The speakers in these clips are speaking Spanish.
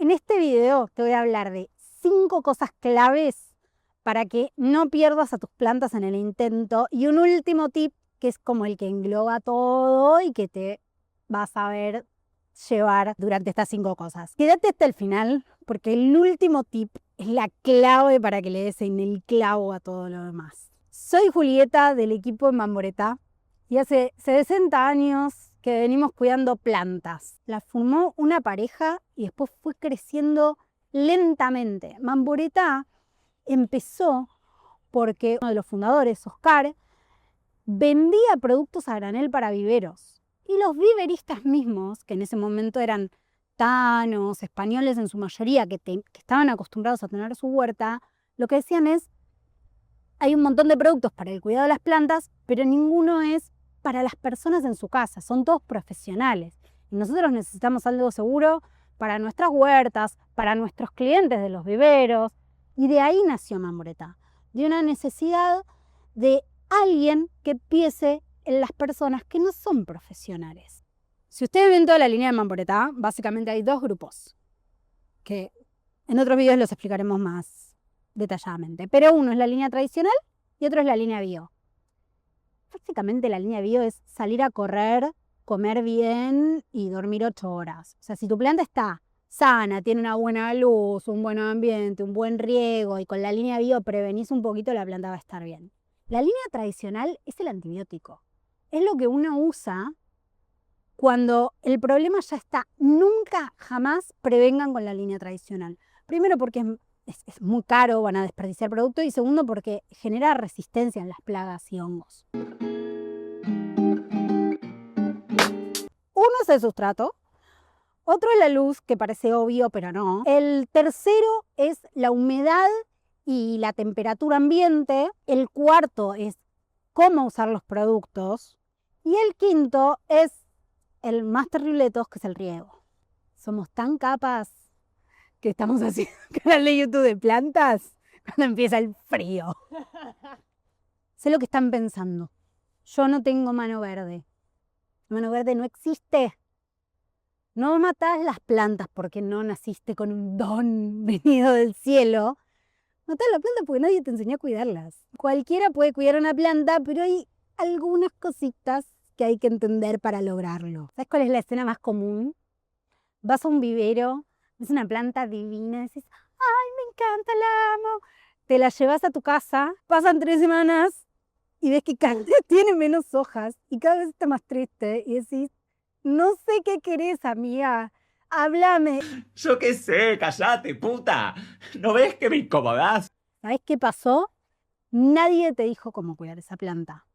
En este video te voy a hablar de 5 cosas claves para que no pierdas a tus plantas en el intento y un último tip que es como el que engloba todo y que te vas a ver llevar durante estas 5 cosas. Quédate hasta el final porque el último tip es la clave para que le des en el clavo a todo lo demás. Soy Julieta del equipo de Mamboretá y hace 60 años que venimos cuidando plantas. La formó una pareja y después fue creciendo lentamente. Mamboretá empezó porque uno de los fundadores, Oscar, vendía productos a granel para viveros. Y los viveristas mismos, que en ese momento eran tanos, españoles en su mayoría, que estaban acostumbrados a tener su huerta, lo que decían es, hay un montón de productos para el cuidado de las plantas, pero ninguno es para las personas en su casa, son todos profesionales. Y nosotros necesitamos algo seguro para nuestras huertas, para nuestros clientes de los viveros. Y de ahí nació Mamboretá, de una necesidad de alguien que piense en las personas que no son profesionales. Si ustedes ven toda la línea de Mamboretá, básicamente hay 2 grupos, que en otros videos los explicaremos más detalladamente. Pero uno es la línea tradicional y otro es la línea bio. Básicamente la línea bio es salir a correr, comer bien y dormir 8 horas. O sea, si tu planta está sana, tiene una buena luz, un buen ambiente, un buen riego y con la línea bio prevenís un poquito, la planta va a estar bien. La línea tradicional es el antibiótico. Es lo que uno usa cuando el problema ya está. Nunca, jamás prevengan con la línea tradicional. Primero porque es muy caro, van a desperdiciar producto, y segundo porque genera resistencia en las plagas y hongos. Uno es el sustrato, otro es la luz, que parece obvio, pero no. El tercero es la humedad y la temperatura ambiente. El cuarto es cómo usar los productos. Y el quinto es el más terrible de todos, que es el riego. Somos tan capas que estamos haciendo un canal de YouTube de plantas cuando empieza el frío. Sé lo que están pensando. Yo no tengo mano verde. La mano verde no existe. No matás las plantas porque no naciste con un don venido del cielo. Matás las plantas porque nadie te enseñó a cuidarlas. Cualquiera puede cuidar una planta, pero hay algunas cositas que hay que entender para lograrlo. ¿Sabes cuál es la escena más común? Vas a un vivero, ves una planta divina, y dices, ¡ay, me encanta, la amo! Te la llevas a tu casa, pasan 3 semanas y ves que cada vez tiene menos hojas y cada vez está más triste y decís, no sé qué querés, amiga, háblame. Yo qué sé, callate, puta. ¿No ves que me incomodás? ¿Sabés qué pasó? Nadie te dijo cómo cuidar esa planta.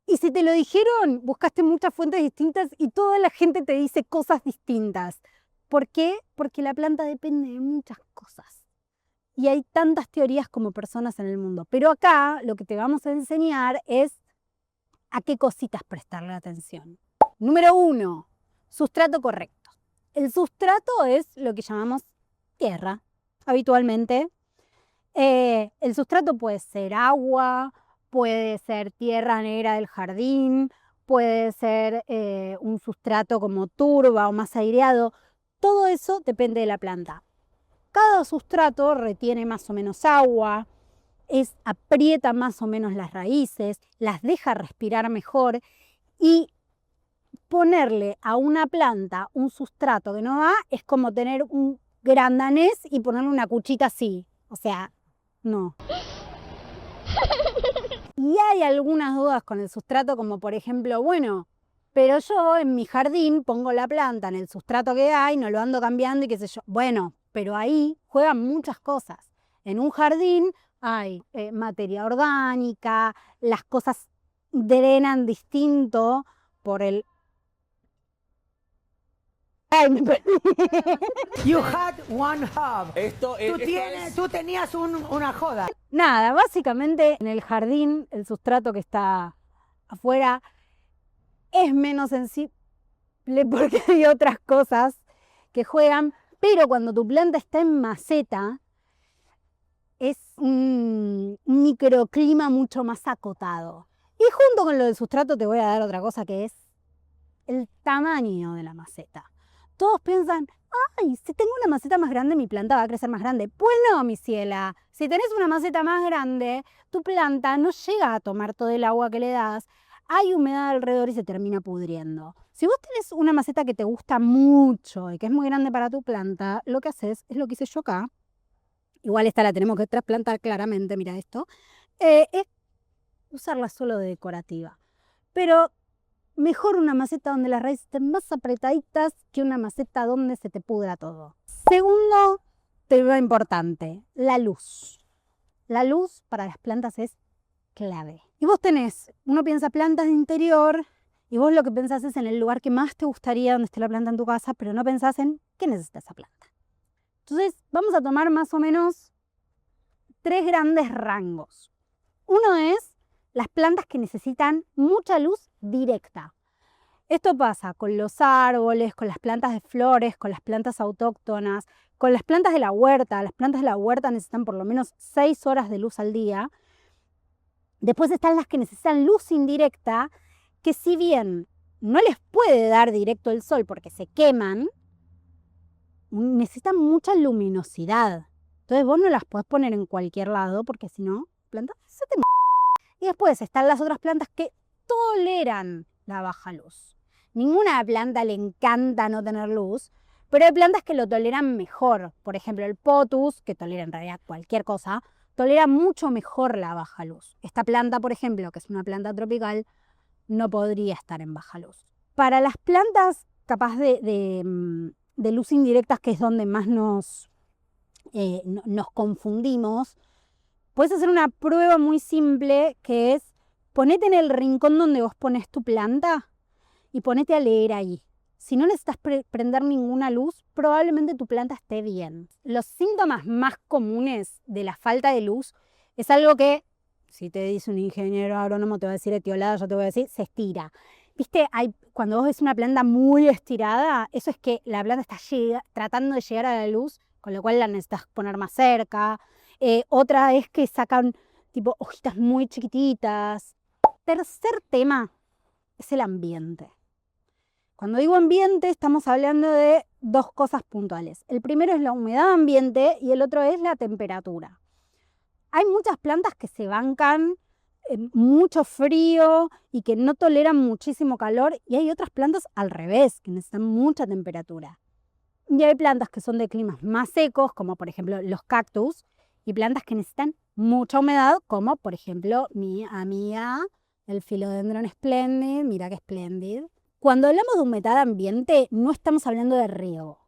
Y si te lo dijeron, buscaste muchas fuentes distintas y toda la gente te dice cosas distintas. ¿Por qué? Porque la planta depende de muchas cosas. Y hay tantas teorías como personas en el mundo. Pero acá lo que te vamos a enseñar es a qué cositas prestarle atención. Número 1, sustrato correcto. El sustrato es lo que llamamos tierra, habitualmente. El sustrato puede ser agua, puede ser tierra negra del jardín, puede ser un sustrato como turba o más aireado. Todo eso depende de la planta. Cada sustrato retiene más o menos agua, aprieta más o menos las raíces, las deja respirar mejor, y ponerle a una planta un sustrato que no va es como tener un gran danés y ponerle una cuchita así. O sea, no. Y hay algunas dudas con el sustrato, como por ejemplo, bueno, pero yo en mi jardín pongo la planta en el sustrato que hay, no lo ando cambiando y qué sé yo. Bueno, pero ahí juegan muchas cosas. En un jardín hay materia orgánica, las cosas drenan distinto por el... Ay, me perdí. You had one hub. Tú tenías una joda. Nada, básicamente en el jardín el sustrato que está afuera es menos sensible porque hay otras cosas que juegan, pero cuando tu planta está en maceta es un microclima mucho más acotado. Y junto con lo del sustrato te voy a dar otra cosa, que es el tamaño de la maceta. Todos piensan, Ay, si tengo una maceta más grande, mi planta va a crecer más grande. Pues no, mi ciela. Si tenés una maceta más grande, tu planta no llega a tomar todo el agua que le das. Hay humedad alrededor y se termina pudriendo. Si vos tenés una maceta que te gusta mucho y que es muy grande para tu planta, lo que haces es lo que hice yo acá. Igual esta la tenemos que trasplantar claramente, mira esto. Es usarla solo de decorativa. Pero mejor una maceta donde las raíces estén más apretaditas que una maceta donde se te pudra todo. Segundo tema importante, la luz. La luz para las plantas es clave. Y vos tenés, uno piensa plantas de interior y vos lo que pensás es en el lugar que más te gustaría donde esté la planta en tu casa, pero no pensás en qué necesita esa planta. Entonces vamos a tomar más o menos 3 grandes rangos. Uno es las plantas que necesitan mucha luz directa. Esto pasa con los árboles, con las plantas de flores, con las plantas autóctonas, con las plantas de la huerta. Las plantas de la huerta necesitan por lo menos 6 horas de luz al día. Después están las que necesitan luz indirecta, que si bien no les puede dar directo el sol porque se queman, necesitan mucha luminosidad. Entonces vos no las podés poner en cualquier lado porque si no, la planta se te... Y después están las otras plantas que toleran la baja luz. Ninguna planta le encanta no tener luz, pero hay plantas que lo toleran mejor. Por ejemplo, el potus, que tolera en realidad cualquier cosa, tolera mucho mejor la baja luz. Esta planta, por ejemplo, que es una planta tropical, no podría estar en baja luz. Para las plantas capaz de luz indirectas, que es donde más nos confundimos, puedes hacer una prueba muy simple que es ponete en el rincón donde vos pones tu planta y ponete a leer ahí. Si no necesitas prender ninguna luz, probablemente tu planta esté bien. Los síntomas más comunes de la falta de luz es algo que, si te dice un ingeniero agrónomo, te va a decir etiolada, yo te voy a decir, se estira. ¿Viste? Cuando vos ves una planta muy estirada, eso es que la planta está tratando de llegar a la luz, con lo cual la necesitas poner más cerca. Otra es que sacan tipo hojitas muy chiquititas. Tercer tema es el ambiente. Cuando digo ambiente estamos hablando de 2 cosas puntuales. El primero es la humedad ambiente y el otro es la temperatura. Hay muchas plantas que se bancan mucho frío y que no toleran muchísimo calor y hay otras plantas al revés, que necesitan mucha temperatura. Y hay plantas que son de climas más secos, como por ejemplo los cactus, y plantas que necesitan mucha humedad, como por ejemplo mi amiga, el Philodendron Splendid, mira qué Splendid. Cuando hablamos de humedad ambiente, no estamos hablando de riego.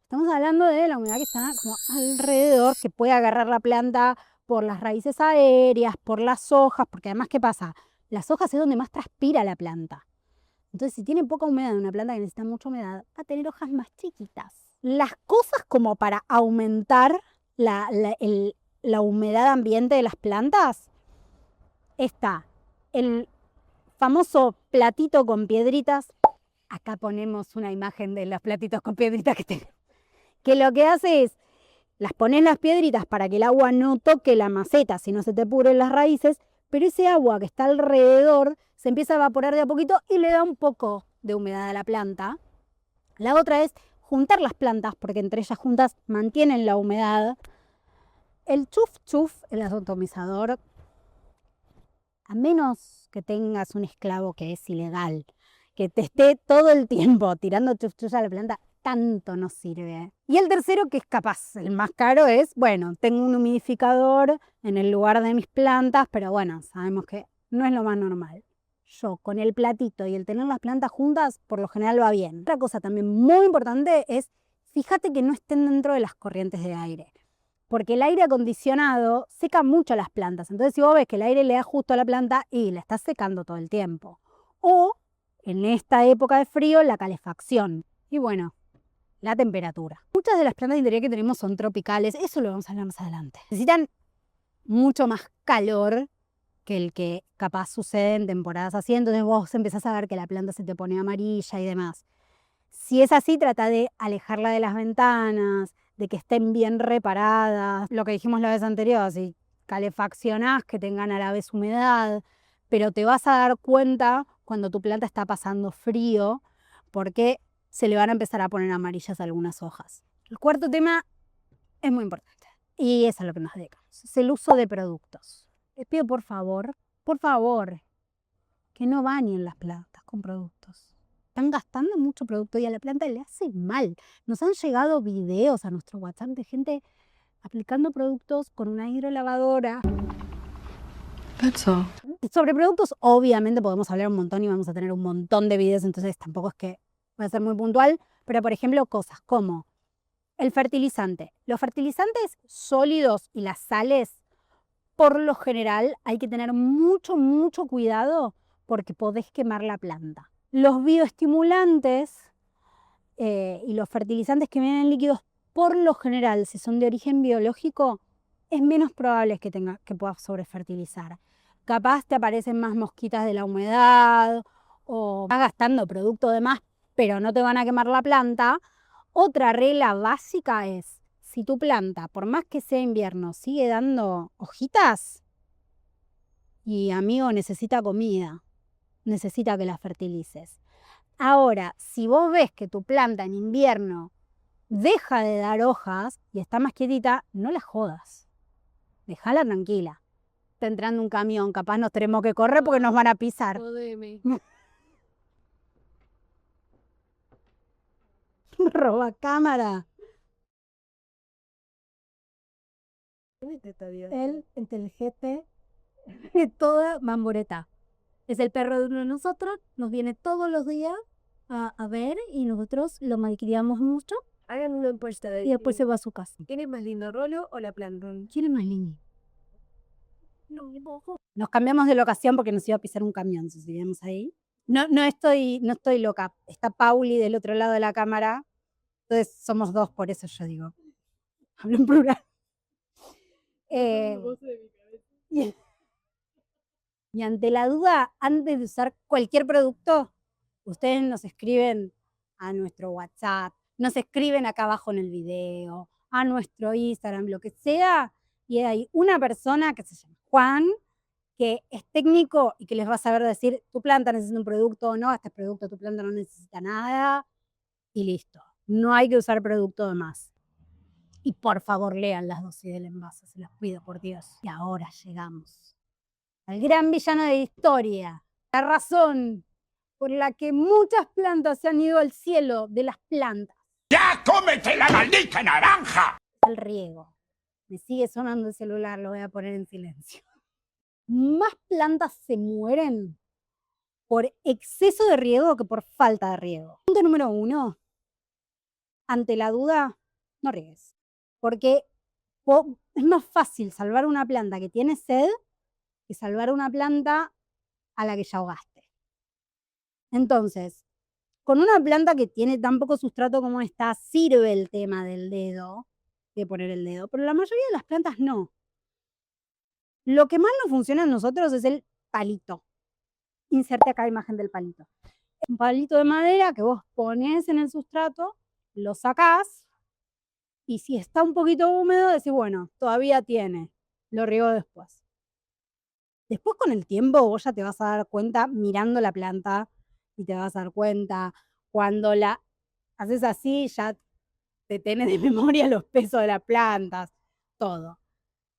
Estamos hablando de la humedad que está como alrededor, que puede agarrar la planta por las raíces aéreas, por las hojas, porque además, ¿qué pasa? Las hojas es donde más transpira la planta. Entonces, si tiene poca humedad, una planta que necesita mucha humedad, va a tener hojas más chiquitas. Las cosas como para aumentar la humedad ambiente de las plantas, está el famoso platito con piedritas. Acá ponemos una imagen de los platitos con piedritas que tenemos. Que lo que hace es, las pones las piedritas para que el agua no toque la maceta, si no se te pudren las raíces, pero ese agua que está alrededor se empieza a evaporar de a poquito y le da un poco de humedad a la planta. La otra es juntar las plantas, porque entre ellas juntas mantienen la humedad. El chuf chuf, el atomizador, a menos que tengas un esclavo que es ilegal, que te esté todo el tiempo tirando chuf chuf a la planta, tanto no sirve. Y el tercero, que es capaz el más caro, es, bueno, tengo un humidificador en el lugar de mis plantas, pero bueno, sabemos que no es lo más normal. Yo, con el platito y el tener las plantas juntas, por lo general va bien. Otra cosa también muy importante es, fíjate que no estén dentro de las corrientes de aire. Porque el aire acondicionado seca mucho las plantas. Entonces, si vos ves que el aire le da justo a la planta, y la estás secando todo el tiempo. O, en esta época de frío, la calefacción. Y bueno, la temperatura. Muchas de las plantas de interior que tenemos son tropicales. Eso lo vamos a hablar más adelante. Necesitan mucho más calor que el que capaz sucede en temporadas así. Entonces vos empezás a ver que la planta se te pone amarilla y demás. Si es así, trata de alejarla de las ventanas, de que estén bien reparadas. Lo que dijimos la vez anterior, si calefaccionás, que tengan a la vez humedad, pero te vas a dar cuenta cuando tu planta está pasando frío, porque se le van a empezar a poner amarillas algunas hojas. El cuarto tema es muy importante y es a lo que nos dedicamos. Es el uso de productos. Les pido por favor, que no bañen las plantas con productos. Están gastando mucho producto y a la planta le hace mal. Nos han llegado videos a nuestro WhatsApp de gente aplicando productos con una hidrolavadora. Sobre productos, obviamente podemos hablar un montón y vamos a tener un montón de videos, entonces tampoco es que voy a ser muy puntual, pero por ejemplo cosas como el fertilizante. Los fertilizantes sólidos y las sales, por lo general, hay que tener mucho cuidado porque podés quemar la planta. Los bioestimulantes y los fertilizantes que vienen en líquidos, por lo general, si son de origen biológico, es menos probable que puedas sobrefertilizar. Capaz te aparecen más mosquitas de la humedad o vas gastando producto de más, pero no te van a quemar la planta. Otra regla básica es, si tu planta, por más que sea invierno, sigue dando hojitas y amigo necesita comida, necesita que la fertilices. Ahora, si vos ves que tu planta en invierno deja de dar hojas y está más quietita, no la jodas. Déjala tranquila. Está entrando un camión, capaz nos tenemos que correr porque nos van a pisar. Jodeme. Roba cámara. ¿Quién es Teta Díaz? Él, el jefe de toda Mamboreta. Es el perro de uno de nosotros, nos viene todos los días a ver y nosotros lo malcriamos mucho Hagan una encuesta de y después se va a su casa. ¿quién es más lindo, Rolo o la plantón? ¿Quién es más lindo? Nos cambiamos de locación porque nos iba a pisar un camión si seguíamos ahí. No estoy loca. Está Pauli del otro lado de la cámara. Entonces somos dos, por eso yo digo. Hablo en plural. Y ante la duda, antes de usar cualquier producto, ustedes nos escriben a nuestro WhatsApp, nos escriben acá abajo en el video, a nuestro Instagram, lo que sea, y hay una persona que se llama Juan, que es técnico y que les va a saber decir, tu planta necesita un producto o no, este producto tu planta no necesita nada, y listo. No hay que usar producto de más. Y por favor lean las dosis del envase, se los pido por Dios. Y ahora llegamos al gran villano de la historia, la razón por la que muchas plantas se han ido al cielo de las plantas. ¡Ya cómete la maldita naranja! El riego. Me sigue sonando el celular, lo voy a poner en silencio. Más plantas se mueren por exceso de riego que por falta de riego. Punto número 1. Ante la duda, no riegues. Porque es más fácil salvar una planta que tiene sed que salvar una planta a la que ya ahogaste. Entonces, con una planta que tiene tan poco sustrato como esta, sirve el tema del dedo, de poner el dedo, pero la mayoría de las plantas no. Lo que más nos funciona a nosotros es el palito. Inserte acá la imagen del palito. Es un palito de madera que vos pones en el sustrato, lo sacás, y si está un poquito húmedo, decís, bueno, todavía tiene, lo riego después. Después con el tiempo vos ya te vas a dar cuenta mirando la planta y te vas a dar cuenta cuando la haces así ya te tenés de memoria los pesos de las plantas, todo.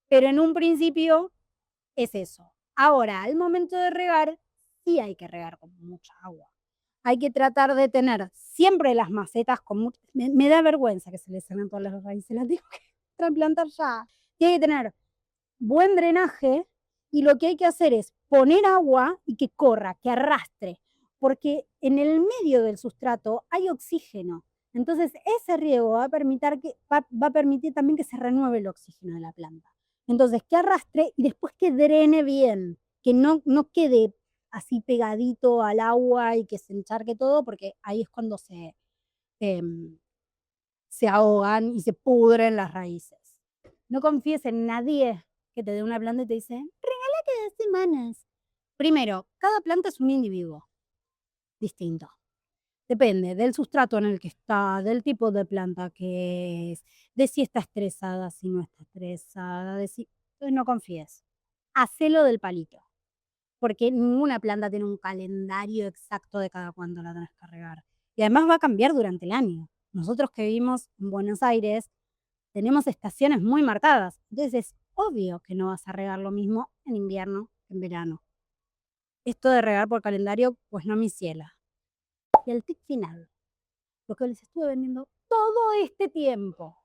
Pero en un principio es eso. Ahora, al momento de regar, sí hay que regar con mucha agua. Hay que tratar de tener siempre las macetas con mucha... Me da vergüenza que se les salen todas las raíces, las tengo que trasplantar ya. Tiene que tener buen drenaje. Y lo que hay que hacer es poner agua y que corra, que arrastre, porque en el medio del sustrato hay oxígeno. Entonces, ese riego va a permitir también que se renueve el oxígeno de la planta. Entonces, que arrastre y después que drene bien, que no quede así pegadito al agua y que se encharque todo, porque ahí es cuando se ahogan y se pudren las raíces. No confíes en nadie que te dé una planta y te dice, regálate 2 semanas. Primero, cada planta es un individuo distinto. Depende del sustrato en el que está, del tipo de planta que es, de si está estresada, si no está estresada, entonces no confíes. Hacelo del palito, porque ninguna planta tiene un calendario exacto de cada cuándo la tenés que regar. Y además va a cambiar durante el año. Nosotros que vivimos en Buenos Aires tenemos estaciones muy marcadas. Entonces es obvio que no vas a regar lo mismo en invierno que en verano. Esto de regar por calendario, pues no me ciela. Y el tip final, lo que les estuve vendiendo todo este tiempo.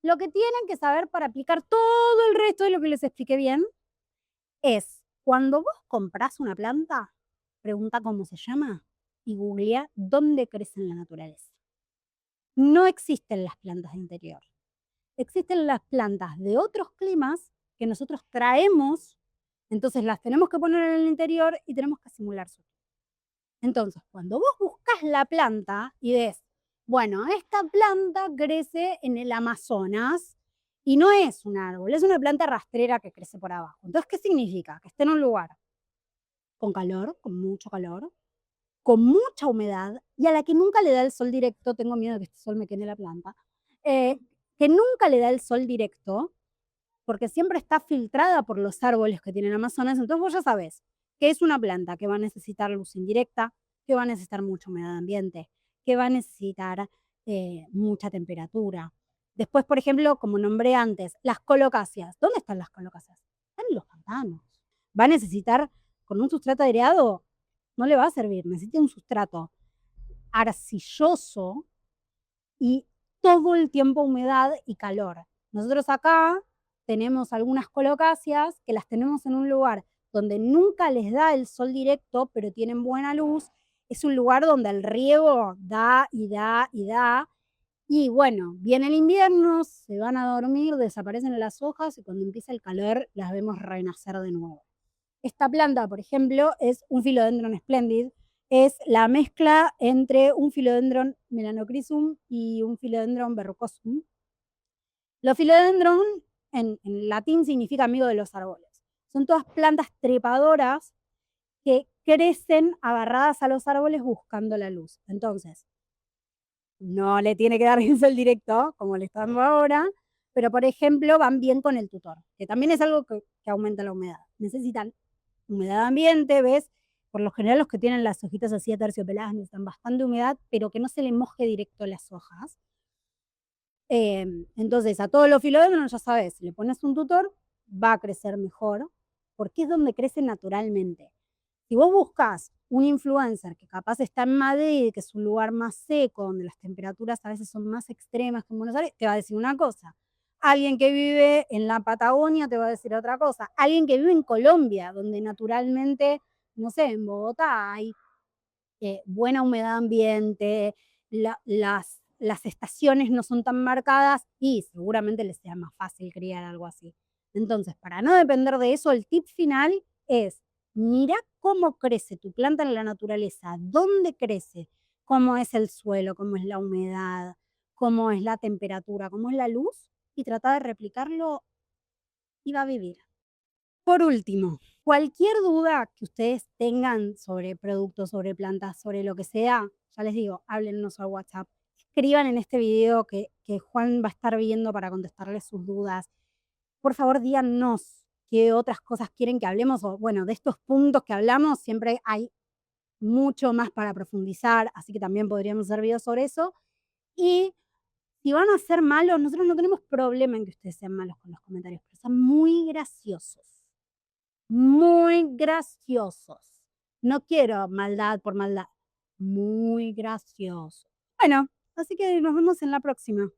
Lo que tienen que saber para aplicar todo el resto de lo que les expliqué bien es, cuando vos comprás una planta, pregunta cómo se llama y googlea dónde crece en la naturaleza. No existen las plantas de interior. Existen las plantas de otros climas que nosotros traemos, entonces las tenemos que poner en el interior y tenemos que simular su. Entonces, cuando vos buscas la planta y ves, bueno, esta planta crece en el Amazonas y no es un árbol, es una planta rastrera que crece por abajo. Entonces, ¿qué significa? Que esté en un lugar con calor, con mucha humedad y a la que nunca le da el sol directo. Tengo miedo de que este sol me queme la planta. Que nunca le da el sol directo, porque siempre está filtrada por los árboles que tienen Amazonas. Entonces vos ya sabés que es una planta que va a necesitar luz indirecta, que va a necesitar mucha humedad ambiente, que va a necesitar mucha temperatura. Después, por ejemplo, como nombré antes, las colocáceas. ¿Dónde están las colocáceas? Están en los pantanos. Va a necesitar, con un sustrato aireado, no le va a servir. Necesita un sustrato arcilloso y todo el tiempo humedad y calor. Nosotros acá tenemos algunas colocáceas que las tenemos en un lugar donde nunca les da el sol directo, pero tienen buena luz. Es un lugar donde el riego da y da y da. Y bueno, viene el invierno, se van a dormir, desaparecen las hojas y cuando empieza el calor las vemos renacer de nuevo. Esta planta, por ejemplo, es un Philodendron splendid. Es la mezcla entre un Philodendron melanocrysum y un Philodendron verrucosum. Los Philodendron en latín significa amigo de los árboles. Son todas plantas trepadoras que crecen agarradas a los árboles buscando la luz. Entonces, no le tiene que dar el sol directo, como le está dando ahora, pero por ejemplo van bien con el tutor, que también es algo que aumenta la humedad. Necesitan humedad ambiente, ¿ves? Por lo general los que tienen las hojitas así aterciopeladas necesitan bastante humedad, pero que no se le moje directo las hojas. Entonces a todos los filodendros ya sabes, si le pones un tutor, va a crecer mejor, porque es donde crece naturalmente. Si vos buscas un influencer que capaz está en Madrid, que es un lugar más seco, donde las temperaturas a veces son más extremas que en Buenos Aires, te va a decir una cosa. Alguien que vive en la Patagonia te va a decir otra cosa. Alguien que vive en Colombia, donde naturalmente, no sé, en Bogotá hay buena humedad ambiente, las estaciones no son tan marcadas y seguramente les sea más fácil criar algo así. Entonces, para no depender de eso, el tip final es: mira cómo crece tu planta en la naturaleza, dónde crece, cómo es el suelo, cómo es la humedad, cómo es la temperatura, cómo es la luz, y trata de replicarlo y va a vivir. Por último, cualquier duda que ustedes tengan sobre productos, sobre plantas, sobre lo que sea, ya les digo, háblennos al WhatsApp. Escriban en este video que Juan va a estar viendo para contestarles sus dudas. Por favor, díganos qué otras cosas quieren que hablemos, o bueno, de estos puntos que hablamos siempre hay mucho más para profundizar, así que también podríamos hacer videos sobre eso. Y si van a ser malos, nosotros no tenemos problema en que ustedes sean malos con los comentarios, pero son muy graciosos. Muy graciosos. No quiero maldad por maldad. Muy gracioso. Bueno, así que nos vemos en la próxima.